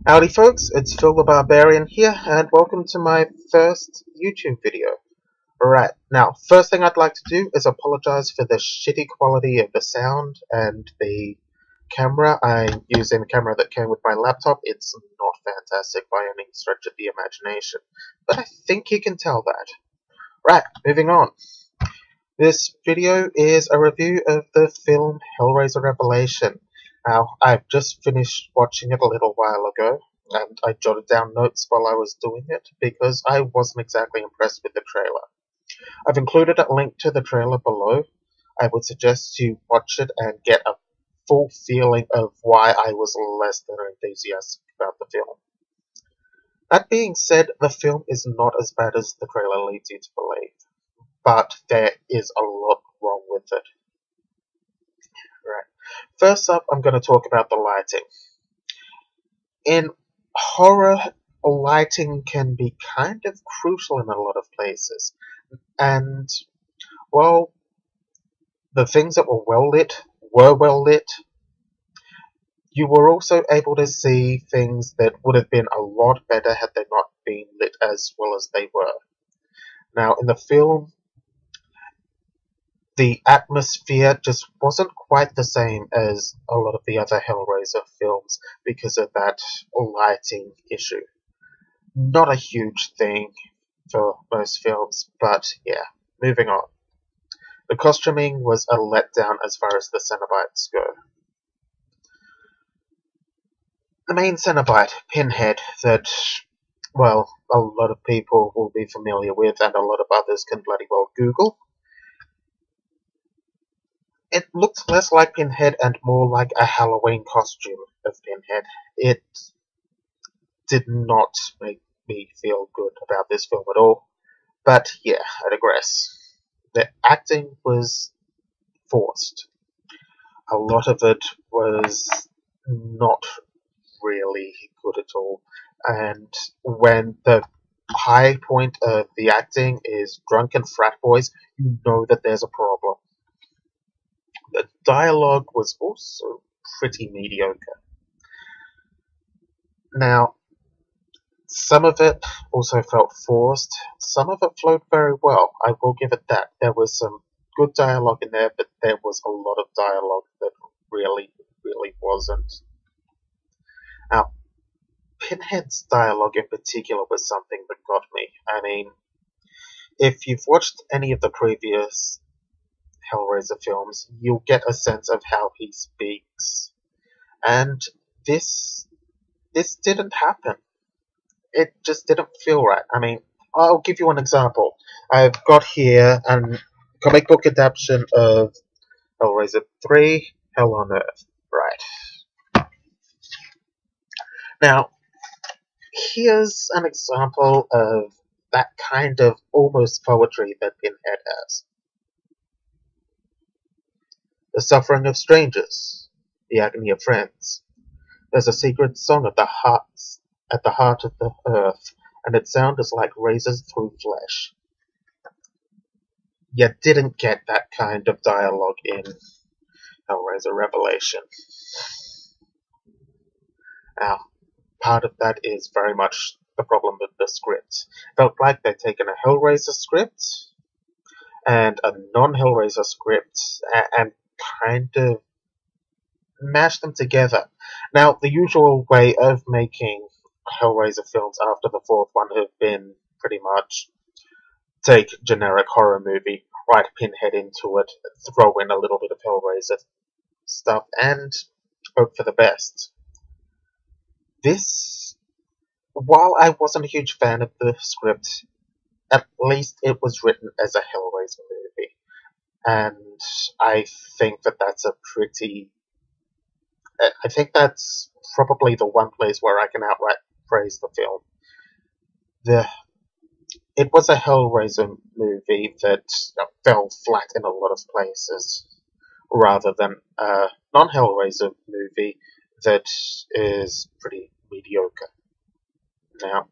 Howdy folks, it's Phil the Barbarian here, and welcome to my first YouTube video. Alright, now, first thing I'd like to do is apologize for the shitty quality of the sound and the camera. I'm using the camera that came with my laptop. It's not fantastic by any stretch of the imagination, but I think you can tell that. Right, moving on. This video is a review of the film Hellraiser Revelation. Now, I've just finished watching it a little while ago, and I jotted down notes while I was doing it because I wasn't exactly impressed with the trailer. I've included a link to the trailer below. I would suggest you watch it and get a full feeling of why I was less than enthusiastic about the film. That being said, the film is not as bad as the trailer leads you to believe, but there is a lot wrong with it. Right. First up, I'm going to talk about the lighting. In horror, lighting can be kind of crucial in a lot of places. And, well, the things that were well lit. You were also able to see things that would have been a lot better had they not been lit as well as they were. Now, in the film, the atmosphere just wasn't quite the same as a lot of the other Hellraiser films because of that lighting issue. Not a huge thing for most films, but yeah, moving on. The costuming was a letdown as far as the Cenobites go. The main Cenobite, Pinhead, that, well, a lot of people will be familiar with and a lot of others can bloody well Google. It looked less like Pinhead and more like a Halloween costume of Pinhead. It did not make me feel good about this film at all. But yeah, I digress. The acting was forced. A lot of it was not really good at all. And when the high point of the acting is drunken frat boys, you know that there's a problem. The dialogue was also pretty mediocre. Now, some of it also felt forced. Some of it flowed very well. I will give it that. There was some good dialogue in there, but there was a lot of dialogue that really wasn't. Now, Pinhead's dialogue in particular was something that got me. I mean, if you've watched any of the previous Hellraiser films, you'll get a sense of how he speaks. And this didn't happen. It just didn't feel right. I mean, I'll give you an example. I've got here a comic book adaptation of Hellraiser 3, Hell on Earth. Right. Now, here's an example of that kind of almost poetry that Pinhead has. The suffering of strangers, the agony of friends. There's a secret song at the heart of the earth, and its sound is like razors through flesh. You didn't get that kind of dialogue in Hellraiser Revelation. Now, part of that is very much the problem with the script. Felt like they'd taken a Hellraiser script and a non-Hellraiser script and kind of mashed them together. Now, the usual way of making Hellraiser films after the fourth one have been pretty much take generic horror movie, write Pinhead into it, throw in a little bit of Hellraiser stuff, and hope for the best. This, while I wasn't a huge fan of the script, at least it was written as a Hellraiser movie. And I think that's probably the one place where I can outright praise the film. It was a Hellraiser movie that fell flat in a lot of places, rather than a non-Hellraiser movie that is pretty mediocre. Now,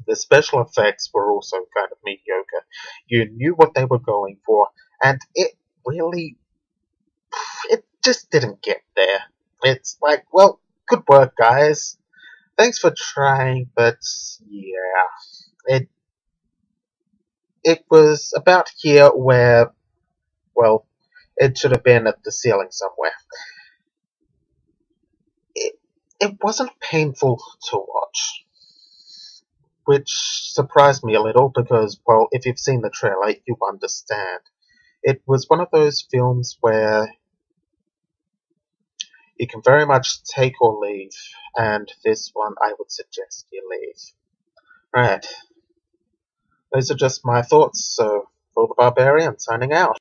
the special effects were also kind of mediocre. You knew what they were going for, and it just didn't get there. It's like, well, good work, guys, Thanks for trying, but yeah, it it was about here where, well, it should have been at the ceiling somewhere. It, it wasn't painful to watch, which surprised me a little because, well, if you've seen the trailer, you understand. It was one of those films where you can very much take or leave, and this one I would suggest you leave. Right, those are just my thoughts, so, Phil the Barbarian signing out.